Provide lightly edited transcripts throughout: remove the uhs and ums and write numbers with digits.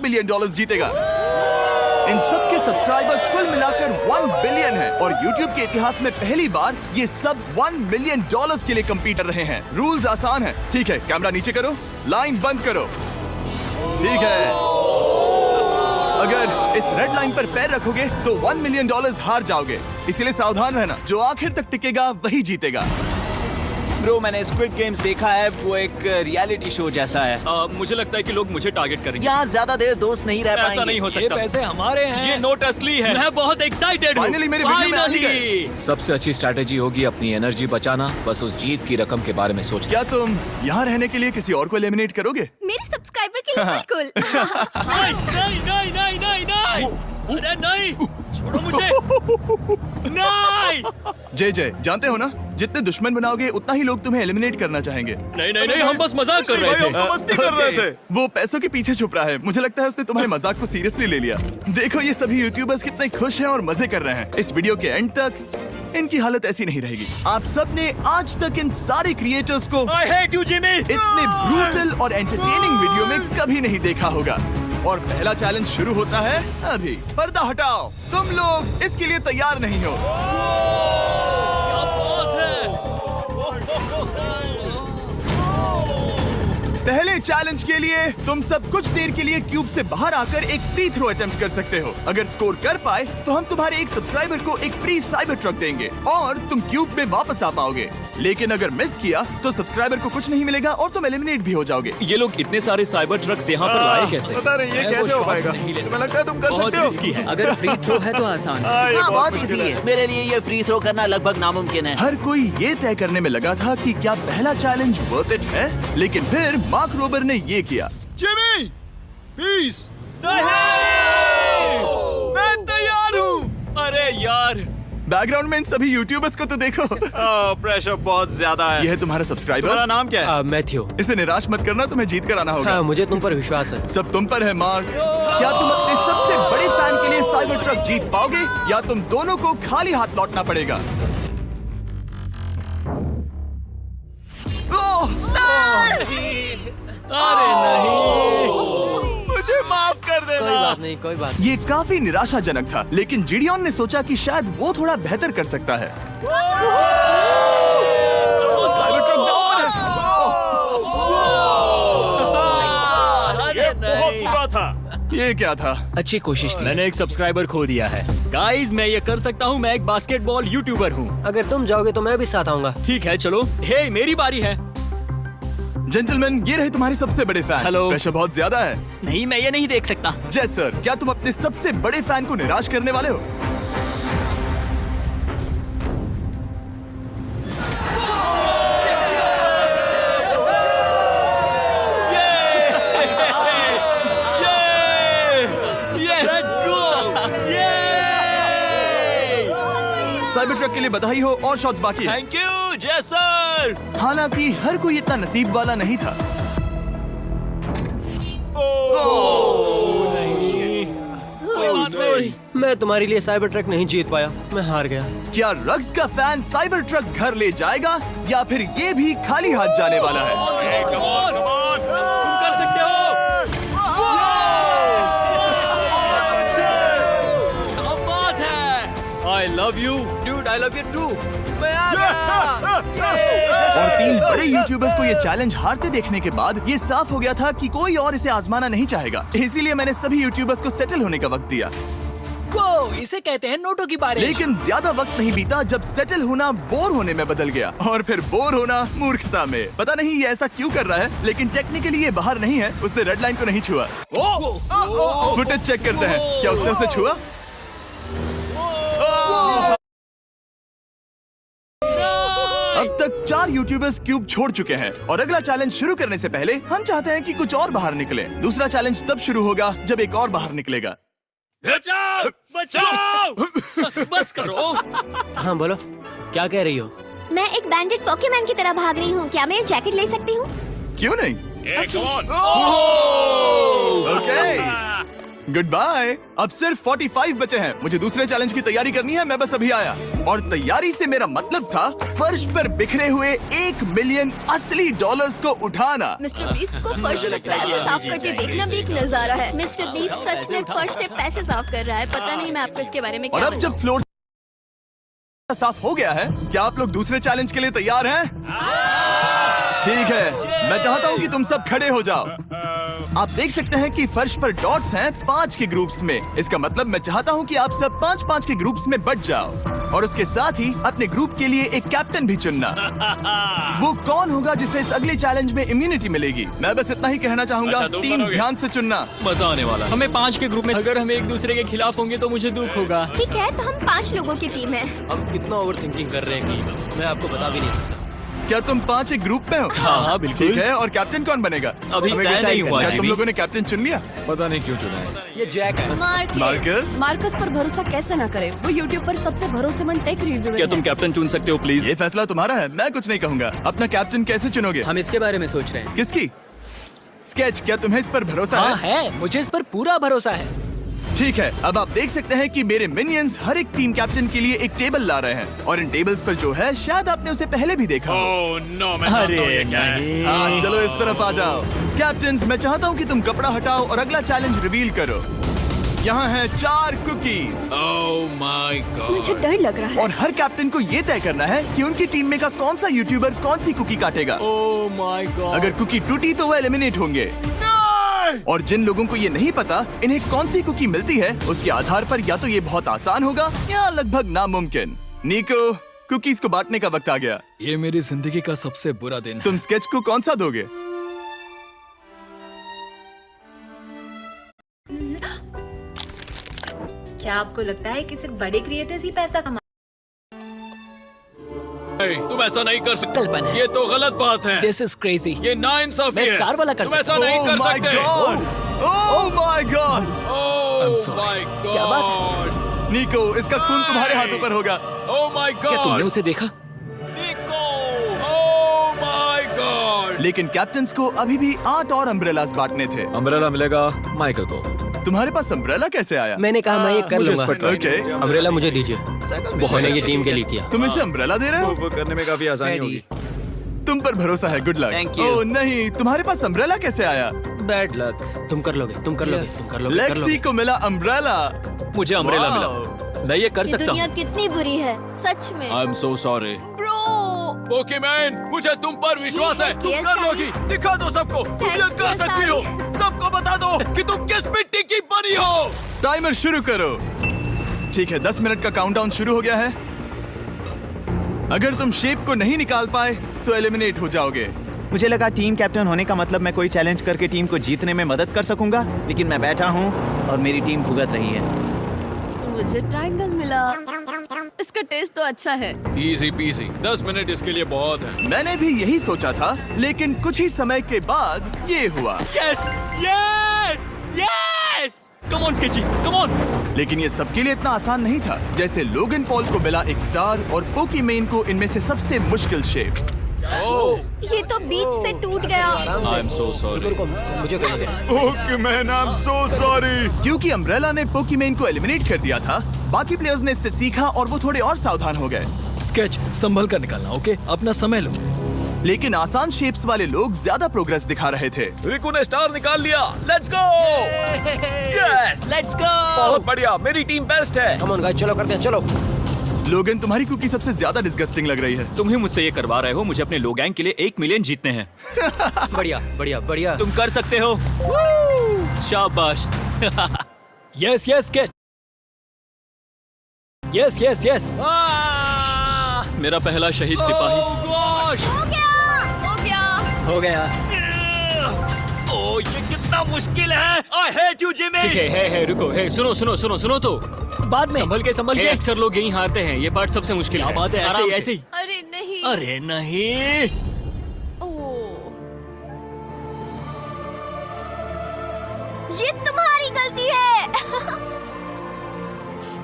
$1 million जीतेगा। इन सब के सब्सक्राइबर्स कुल मिलाकर 1 बिलियन है और YouTube के इतिहास में पहली बार ये सब $1 मिलियन के लिए compete कर रहे हैं। रूल्स आसान है। ठीक है, कैमरा नीचे करो, लाइन बंद करो। ठीक है, अगर इस रेड लाइन पर पैर रखोगे तो $1 मिलियन हार जाओगे, इसीलिए सावधान रहना। जो आखिर तक टिकेगा वही जीतेगा। ब्रो, मैंने स्क्विड गेम्स देखा है, वो एक रियलिटी शो जैसा है। मुझे लगता है कि लोग मुझे टारगेट करेंगे। यहाँ ज्यादा देर दोस्त नहीं रह पाएंगे। ऐसा नहीं हो ये सकता। पैसे हमारे हैं। ये नोट असली है। मैं बहुत एक्साइटेड हूँ। फाइनली मेरे वीडियो में आ ही गए। सबसे अच्छी स्ट्रैटेजी होगी अपनी एनर्जी बचाना, बस उस जीत की रकम के बारे में सोचना। क्या तुम यहाँ रहने के लिए किसी और को एलिमिनेट करोगे? मेरे सब्सक्राइबर के लिए बिल्कुल। नहीं नहीं नहीं नहीं नहीं नहीं, अरे नहीं, छोड़ो मुझे। नहीं जय जानते हो ना, जितने दुश्मन बनाओगे उतना ही लोग तुम्हें एलिमिनेट करना चाहेंगे। नहीं नहीं नहीं, हम बस मजाक कर रहे थे। मस्ती कर रहे थे। वो पैसों के पीछे छुप रहा है। मुझे लगता है उसने तुम्हारे मजाक को सीरियसली ले लिया। देखो ये सभी यूट्यूबर्स कितने खुश हैं और मजे कर रहे हैं। इस वीडियो के एंड तक इनकी हालत ऐसी नहीं रहेगी। आप सब ने आज तक इन सारे क्रिएटर्स को I hate you, Jimmy! इतने ब्रूटल और एंटरटेनिंग वीडियो में कभी नहीं देखा होगा। और पहला चैलेंज शुरू होता है अभी। पर्दा हटाओ, तुम लोग इसके लिए तैयार नहीं हो। क्या बात है? पहले चैलेंज के लिए तुम सब कुछ देर के लिए क्यूब से बाहर आकर एक फ्री थ्रो अटेम्प्ट कर सकते हो। अगर स्कोर कर पाए तो हम तुम्हारे एक सब्सक्राइबर को एक फ्री साइबर ट्रक देंगे और तुम क्यूब में वापस आ पाओगे। लेकिन अगर मिस किया तो सब्सक्राइबर को कुछ नहीं मिलेगा और तुम एलिमिनेट भी हो जाओगे। ये लोग इतने सारे साइबर ट्रक्स यहाँ पर लाए कैसे? पता नहीं ये कैसे हो पाएगा। तुम्हें लगता है तुम कर बहुत सकते हो? रिस्की है। अगर फ्री थ्रो है तो आसान है। ये हाँ, बहुत मुश्किल इजी है। मेरे लिए ये फ्री थ्रो करना लगभग नामुमकिन है। हर कोई ये तय करने में लगा था कि क्या पहला चैलेंज वर्थ इट है, लेकिन फिर मार्क रोबर ने ये किया। Jimmy, peace. मैं तैयार हूँ। अरे यार, बैकग्राउंड में इन सभी यूट्यूबर्स को तो देखो। प्रेशर बहुत ज्यादा है। ये है तुम्हारा सब्सक्राइबर। तुम्हारा नाम क्या है? मैथ्यू। इसे निराश मत करना, तुम्हें जीत कर आना होगा। हाँ, मुझे तुम पर विश्वास है। सब तुम पर है मार्क। क्या तुम अपने सबसे बड़े फैन के लिए साइबर ट्रक जीत पाओगे या तुम दोनों को खाली हाथ लौटना पड़ेगा? अरे नहीं, मुझे माफ कर कोई देना। बात नहीं, कोई बात ये काफी निराशाजनक था, लेकिन जिडियन ने सोचा कि शायद वो थोड़ा बेहतर कर सकता है। साइबर ट्रक दांव पर है। अरे नहीं। बुरा था। ये क्या था? नहीं। अच्छी कोशिश थी। मैंने एक सब्सक्राइबर खो दिया है। गाइस, मैं ये कर सकता हूँ। मैं एक बास्केटबॉल यूट्यूबर हूँ। अगर तुम जाओगे तो मैं भी साथ आऊंगा। ठीक है, चलो। हे, मेरी बारी है। जेंटलमैन, ये रहे तुम्हारे सबसे बड़े फैन। हेलो। प्रेशर बहुत ज्यादा है। नहीं, मैं ये नहीं देख सकता। जय सर, क्या तुम अपने सबसे बड़े फैन को निराश करने वाले हो? साइबर ट्रक के लिए बधाई हो और शॉट्स बाकी है। थैंक यू जय सर। हालांकि हर कोई इतना नसीब वाला नहीं था। मैं तुम्हारे लिए साइबर ट्रक नहीं जीत पाया, मैं हार गया। क्या रग्स का फैन साइबर ट्रक घर ले जाएगा या फिर ये भी खाली हाथ जाने वाला है? तुम कर सकते हो। क्या बात है। I love you, Dude, I love you too. और 3 बड़े यूट्यूबर्स को ये चैलेंज हारते देखने के बाद ये साफ हो गया था कि कोई और इसे आजमाना नहीं चाहेगा। इसीलिए मैंने सभी यूट्यूबर्स को सेटल होने का वक्त दिया। इसे कहते हैं नोटों की बारिश। लेकिन ज्यादा वक्त नहीं बीता जब सेटल होना बोर होने में बदल गया और फिर बोर होना मूर्खता में। पता नहीं ये ऐसा क्यों कर रहा है, लेकिन टेक्निकली ये बाहर नहीं है। उसने रेड लाइन को नहीं छुआ। फुटेज चेक करते हैं, क्या उसने उसे छुआ? अब तक 4 यूट्यूबर्स क्यूब छोड़ चुके हैं और अगला चैलेंज शुरू करने से पहले हम चाहते हैं कि कुछ और बाहर निकले। दूसरा चैलेंज तब शुरू होगा जब एक और बाहर निकलेगा। बचाओ, बचाओ। बस करो। हाँ बोलो, क्या कह रही हो? मैं एक बैंडेड पॉकेमैन की तरह भाग रही हूँ। क्या मैं जैकेट ले सकती हूँ? क्यों नहीं? Okay, good bye. अब सिर्फ 45 बचे हैं। मुझे दूसरे चैलेंज की तैयारी करनी है। मैं बस अभी आया। और तैयारी से मेरा मतलब था फर्श पर बिखरे हुए 1 मिलियन असली डॉलर्स को उठाना। मिस्टर बीस्ट को फर्श से पैसे साफ करते देखना भी एक नजारा है। मिस्टर बीस्ट सच में फर्श से पैसे साफ कर रहा है। पता नहीं मैं आपको इसके बारे में और क्या अब जब फ्लोर साफ हो गया है, क्या आप लोग दूसरे चैलेंज के लिए तैयार हैं? ठीक है, मैं चाहता हूँ कि तुम सब खड़े हो जाओ। आप देख सकते हैं कि फर्श पर डॉट्स हैं 5 के ग्रुप्स में। इसका मतलब मैं चाहता हूँ कि आप सब 5-5 के ग्रुप्स में बंट जाओ और उसके साथ ही अपने ग्रुप के लिए एक कैप्टन भी चुनना। वो कौन होगा जिसे इस अगले चैलेंज में इम्यूनिटी मिलेगी? मैं बस इतना ही कहना चाहूंगा, अच्छा, तुम टीम्स करोगे? ध्यान से चुनना। मजा आने वाला है। हमें 5 के ग्रुप में, अगर हम एक दूसरे के खिलाफ होंगे तो मुझे दुख होगा। ठीक है, तो हम 5 लोगों की टीम है। हम कितना ओवर थिंकिंग कर रहे हैं कि मैं आपको बता भी नहीं सकता। क्या तुम 5 एक ग्रुप में हो? हाँ, बिल्कुल। ठीक है, और कैप्टन कौन बनेगा? अभी हमें तय decide नहीं करना हुआ, है। तुम जिमी। लोगों ने कैप्टन चुन लिया? पता नहीं क्यों चुना है। ये जैक है। मार्कस? मार्कस पर भरोसा कैसे ना करें? वो यूट्यूब पर सबसे भरोसेमंद टेक रिव्यूअर क्या है। तुम कैप्टन चुन सकते हो प्लीज? ये फैसला तुम्हारा है, मैं कुछ नहीं कहूंगा। अपना कैप्टन कैसे चुनोगे? हम इसके बारे में सोच रहे हैं। किसकी? स्केच, क्या तुम्हें इस पर भरोसा हाँ है? है, मुझे इस पर पूरा भरोसा है। ठीक है, अब आप देख सकते हैं कि मेरे मिनियंस हर एक टीम कैप्टन के लिए एक टेबल ला रहे हैं और इन टेबल्स पर जो है शायद आपने उसे पहले भी देखा हो। ओह नो, मैं जानता हूँ ये क्या है। हाँ, चलो इस तरफ आ जाओ। कैप्टन्स, मैं चाहता हूँ कि तुम कपड़ा हटाओ और अगला चैलेंज रिवील करो। यहाँ है 4 कुकीज ओह माय गॉड। मुझे डर लग रहा है। और हर कैप्टन को ये तय करना है कि उनकी टीम में का कौन सा यूट्यूबर कौन सी कुकी काटेगा। Oh my God. अगर कुकी टूटी तो वह एलिमिनेट होंगे और जिन लोगों को ये नहीं पता इन्हें कौन सी कुकी मिलती है, उसके आधार पर या तो ये बहुत आसान होगा या लगभग नामुमकिन। निको, कुकीज को बांटने का वक्त आ गया। ये मेरी जिंदगी का सबसे बुरा दिन है। तुम स्केच को कौन सा दोगे? क्या आपको लगता है कि सिर्फ बड़े क्रिएटर्स ही पैसा कमा? तुम ऐसा नहीं कर सकते। कल्पना है। ये तो गलत बात है। This is crazy. ये नाइंसाफी मैं है। स्टार वाला कर तुम ऐसा सकता नहीं Oh कर my सकते। God! Oh my God! Oh my God. क्या बात निको, इसका खून तुम्हारे हाथों पर होगा। Oh my God. क्या तुमने उसे देखा? निको, ओह माय गॉड। लेकिन कैप्टन्स को अभी भी 8 और अम्ब्रेलास बांटने थे। अम्ब्रेला मिलेगा माइकल को। तुम्हारे पास अम्ब्रेला कैसे आया? मैंने कहा मैं ये कर मुझे इस लूंगा। पर trust ओके, अम्ब्रेला मुझे दीजिए। मैंने ये टीम के लिए किया। तुम इसे अम्ब्रेला दे रहे हो? वो करने में काफी आसानी होगी। तुम पर भरोसा है, गुड लक। Thank you. ओह नहीं, तुम्हारे पास अम्ब्रेला कैसे आया? Bad luck. तुम कर लोगे, तुम कर लोगे, तुम कर लोगे, कर लेक्सी लोगे। को मिला अम्ब्रेला। मुझे अम्ब्रेला Wow! मिला। मैं ये कर ये सकता दुनिया हूँ। कितनी बुरी है, सच में। I am so sorry. Bro, Pokemon, मुझे तुम पर विश्वास है। तुम Yes, कर I- लोगी। दिखा दो सबको। तुम ये Thanks, कर yes, सकती हो। I- सबको बता दो कि तुम किस मिट्टी की बनी हो। टाइमर शुरू करो। ठीक है, 10 मिनट का काउंटडाउन शुरू हो गया है। अगर तुम शेप को नहीं निकाल पाए तो एलिमिनेट हो जाओगे। मुझे लगा टीम कैप्टन होने का मतलब मैं कोई चैलेंज करके टीम को जीतने में मदद कर सकूंगा, लेकिन मैं बैठा हूँ और मेरी टीम भुगत रही है। मुझे ट्रायंगल मिला। इसका टेस्ट तो अच्छा है। Easy PC. 10 मिनट इसके लिए बहुत है। मैंने भी यही सोचा था, लेकिन कुछ ही समय के बाद ये हुआ। Yes yes yes. Come on sketchy, come on. लेकिन ये सबके लिए इतना आसान नहीं था। जैसे लोगन पॉल को मिला एक स्टार और पोकीमेन को इनमें से सबसे मुश्किल शेप। ये तो बीच से टूट गया। I am so sorry. रुको, मुझे करने दे। Okay man, I am so sorry. क्योंकि अम्ब्रेला ने पोकीमेन को एलिमिनेट कर दिया था, बाकी प्लेयर्स ने इससे सीखा और वो थोड़े और सावधान हो गए। स्केच संभल कर निकालना, ओके? अपना समय लो। लेकिन आसान शेप्स वाले लोग ज्यादा प्रोग्रेस दिखा रहे थे। रिकू ने स्टार निकाल लिया। Let's go. Yes, let's go. बहुत बढ़िया। मेरी टीम बेस्ट है। कम ऑन गाइस, चलो करते हैं, चलो। लोगन, तुम्हारी कुकी सबसे ज्यादा डिस्गस्टिंग लग रही है। तुम ही मुझसे ये करवा रहे हो। मुझे अपने लो गैंग के लिए 1 मिलियन जीतने हैं। बढ़िया, बढ़िया, बढ़िया। तुम कर सकते हो। शाबाश। Yes yes sketch. Yes yes yes. मेरा पहला शहीद सिपाही। हो गया। हो गया। ओ, ये कितना मुश्किल है। I hate you, Jimmy। ठीक है, रुको, सुनो सुनो सुनो सुनो तो। बाद में संभल के। अक्सर लोग यहीं हारते हैं। ये पार्ट सबसे मुश्किल है। क्या बात है, आराम से। ऐसे ही। अरे नहीं। अरे नहीं। ओह, ये तुम्हारी गलती है।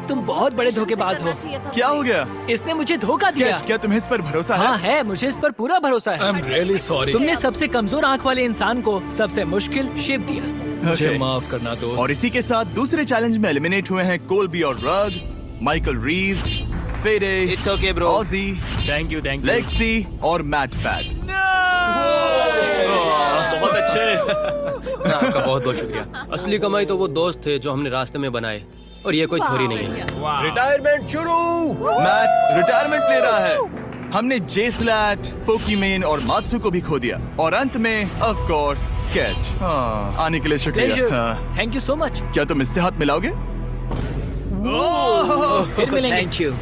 तुम बहुत बड़े धोखेबाज हो। क्या हो गया? इसने मुझे धोखा दिया। स्केच, क्या तुम्हें इस पर भरोसा हाँ है? है, मुझे इस पर पूरा भरोसा है। I'm really sorry। तुमने सबसे कमजोर आंख वाले इंसान को सबसे मुश्किल शेप दिया। मुझे Okay. माफ करना दोस्त। और इसी के साथ दूसरे चैलेंज में एलिमिनेट हुए हैं कोल्बी और Rug, Michael Reeves, Fede, It's okay, bro. Ozzy, thank you Lexi और मैट पैट। बहुत अच्छे। आपका बहुत बहुत शुक्रिया। असली कमाई तो वो दोस्त थे जो हमने रास्ते में बनाए, और ये कोई थोड़ी नहीं है। रिटायरमेंट शुरू। मैट रिटायरमेंट ले रहा है। हमने जेसलैट, पोकीमेन और मात्सु को भी खो दिया, और अंत में ऑफ कोर्स स्केच। आने के लिए शुक्रिया। हाँ। Thank you so much. क्या तुम इससे हाथ मिलाओगे? फिर मिलेंगे। Thank you.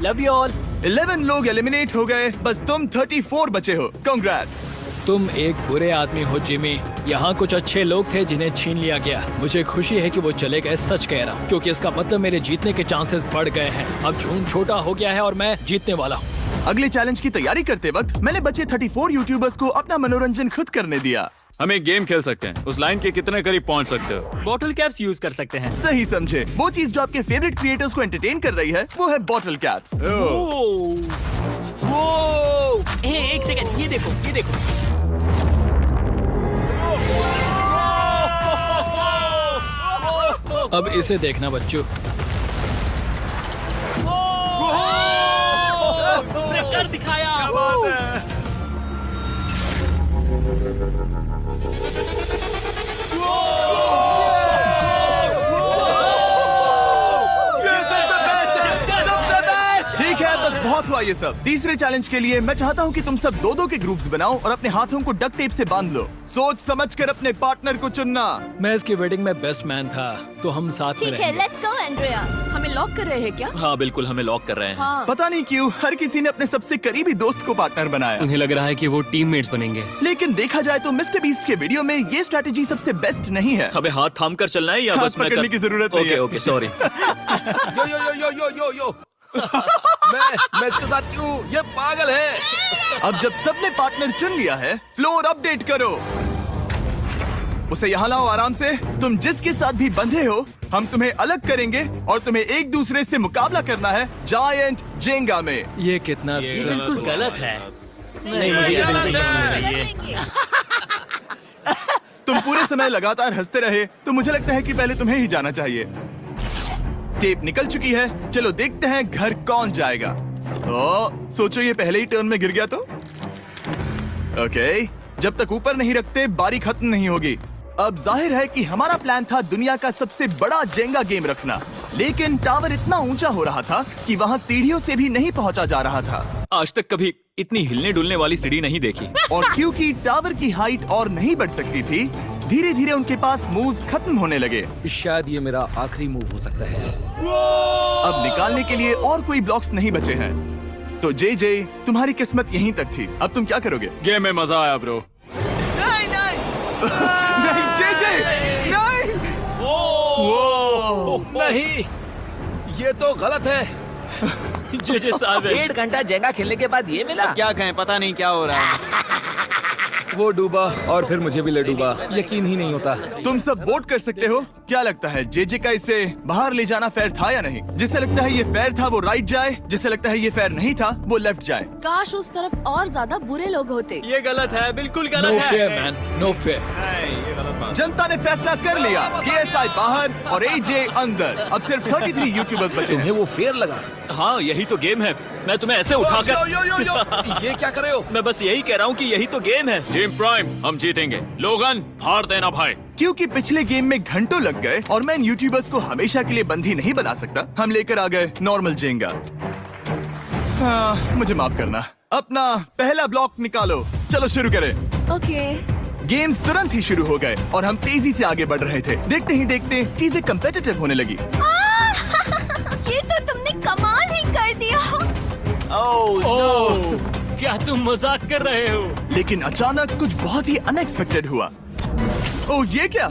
Love you all. 11 लोग एलिमिनेट हो गए, बस तुम 34 बचे हो। कांग्रेट्स। तुम एक बुरे आदमी हो जिमी। यहाँ कुछ अच्छे लोग थे जिन्हें छीन लिया गया। मुझे खुशी है कि वो चले गए, सच कह रहा हूँ, क्योंकि इसका मतलब मेरे जीतने के चांसेस बढ़ गए हैं। अब झूठ छोटा हो गया है और मैं जीतने वाला हूँ। अगले चैलेंज की तैयारी करते वक्त मैंने बचे 34 यूट्यूबर्स को अपना मनोरंजन खुद करने दिया। हम एक गेम खेल सकते हैं। उस लाइन के कितने करीब पहुंच सकते हो? बॉटल कैप्स यूज कर सकते हैं। सही समझे। वो चीज जो आपके फेवरेट क्रिएटर्स को एंटरटेन कर रही है वो है बॉटल कैप्स। एक सेकंड, ये देखो, ये देखो। अब इसे देखना बच्चों। कर दिखाया। ठीक है, बस बहुत हुआ ये सब। तीसरे चैलेंज के लिए मैं चाहता हूँ कि तुम सब दो के ग्रुप्स बनाओ और अपने हाथों को डक्ट टेप से बांध लो। सोच समझ कर अपने पार्टनर को चुनना। मैं इसकी वेडिंग में बेस्ट मैन था, तो हम साथ में ठीक है, रहेंगे। Let's go Andrea. हमें लॉक कर रहे हैं क्या? हाँ बिल्कुल, हमें लॉक कर रहे हैं। हाँ। पता नहीं क्यों हर किसी ने अपने सबसे करीबी दोस्त को पार्टनर बनाया, उन्हें लग रहा है कि वो टीममेट्स बनेंगे। लेकिन देखा जाए तो मिस्टर बीस्ट के वीडियो में ये स्ट्रेटेजी सबसे बेस्ट नहीं है। हमें हाथ थाम कर चलना है या हाथ बस मैं पकड़ने की जरूरत नहीं है। Okay sorry. Yo yo yo yo yo yo yo. मैं इसके साथ क्यों? ये पागल है। अब जब सबने पार्टनर चुन लिया है, फ्लोर अपडेट करो। उसे यहाँ लाओ आराम से। तुम जिसके साथ भी बंधे हो, हम तुम्हें अलग करेंगे और तुम्हें एक दूसरे से मुकाबला करना है जायंट जेंगा में। ये कितना बिल्कुल गलत है। नहीं, मुझे ये बिल्कुल नहीं चाहिए। तुम पूरे समय लगातार हंसते रहे, तो मुझे लगता है कि पहले तुम्हें ही जाना चाहिए। टेप निकल चुकी है, चलो देखते हैं घर कौन जाएगा। सोचो ये पहले ही टर्न में गिर गया तो। ओके, जब तक ऊपर नहीं रखते बारी खत्म नहीं होगी। अब जाहिर है कि हमारा प्लान था दुनिया का सबसे बड़ा जेंगा गेम रखना, लेकिन टावर इतना ऊंचा हो रहा था कि वहाँ सीढ़ियों से भी नहीं पहुँचा जा रहा था। आज तक कभी इतनी हिलने डुलने वाली सीढ़ी नहीं देखी। और क्योंकि टावर की हाइट और नहीं बढ़ सकती थी, धीरे धीरे उनके पास मूव्स खत्म होने लगे। शायद ये मेरा आखिरी मूव हो सकता है। अब निकालने के लिए और कोई ब्लॉक्स नहीं बचे हैं। तो जे तुम्हारी किस्मत यहीं तक थी। अब तुम क्या करोगे? गेम में मजा आया ब्रो। नहीं जे नहीं। नहीं, ये तो गलत है। जे सावेज। 1.5 घंटा जेंगा खेलने के बाद ये मिला। क्या कहें, पता नहीं क्या हो रहा है। वो डूबा और फिर मुझे भी ले डूबा। यकीन ही नहीं होता। तुम सब वोट कर सकते हो। क्या लगता है जे का इसे बाहर ले जाना फेयर था या नहीं? जिसे लगता है ये फेयर था वो राइट जाए, जिसे लगता है ये फेयर नहीं था वो लेफ्ट जाए। काश उस तरफ और ज्यादा बुरे लोग होते। ये गलत है, बिल्कुल गलत है। No fair man, no fair. जनता ने फैसला कर लिया। KSI बाहर और AJ अंदर। अब सिर्फ 33 यूट्यूबर्स बचे तुम्हें हैं। वो फेयर लगा? हाँ, यही तो गेम है। मैं तुम्हें ऐसे उठाकर यो यो यो यो। ये क्या कर रहे हो? मैं बस यही कह रहा हूँ कि यही तो गेम है। टीम प्राइम, हम जीतेंगे। लोगन, फाड़ देना भाई। क्योंकि पिछले गेम में घंटों लग गए और मैं इन यूट्यूबर्स को हमेशा के लिए बंदी नहीं बना सकता, हम लेकर आ गए नॉर्मल जेंगा। मुझे माफ करना। अपना पहला ब्लॉक निकालो। चलो शुरू करें। ओके। गेम्स तुरंत ही शुरू हो गए और हम तेजी से आगे बढ़ रहे थे। देखते ही देखते चीजें कम्पिटिटिव होने लगी। ये तो तुमने कमाल ही कर दिया। ओह, क्या तुम मजाक कर रहे हो? लेकिन अचानक कुछ बहुत ही अनएक्सपेक्टेड हुआ। ओह, ये क्या?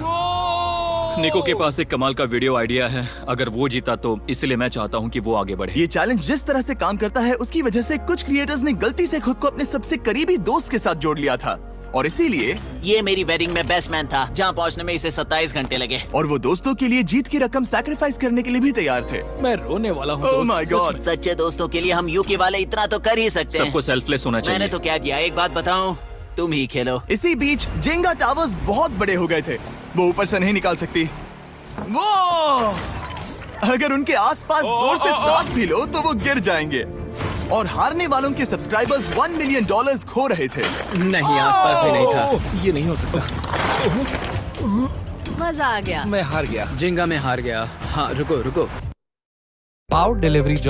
निको के पास एक कमाल का वीडियो आइडिया है। अगर वो जीता तो इसलिए मैं चाहता हूँ कि वो आगे बढ़े। ये चैलेंज जिस तरह से काम करता है उसकी वजह से कुछ क्रिएटर्स ने गलती से खुद को अपने सबसे करीबी दोस्त के साथ जोड़ लिया था, और इसीलिए ये मेरी वेडिंग में बेस्ट मैन था, जहाँ पहुँचने में इसे 27 घंटे लगे। और वो दोस्तों के लिए जीत की रकम सैक्रिफाइस करने के लिए भी तैयार थे। मैं रोने वाला हूँ। Oh my God. सच्चे दोस्तों के लिए हम यूके वाले इतना तो कर ही सकते हैं। सबको सेल्फलेस होना चाहिए। मैंने तो क्या दिया, एक बात बताऊं, तुम ही खेलो। इसी बीच जेंगा टावर्स बहुत बड़े हो गए थे। वो ऊपर से नहीं निकाल सकती। वो अगर उनके आसपास जोर से सांस भी लो तो वो गिर जाएंगे। और हारने वालों के सब्सक्राइबर्स $1 मिलियन खो रहे थे। नहीं, आसपास भी नहीं था। ये नहीं हो सकता। मजा आ गया। मैं हार गया। जिंगा में हार गया। हाँ, रुको रुको। Power delivery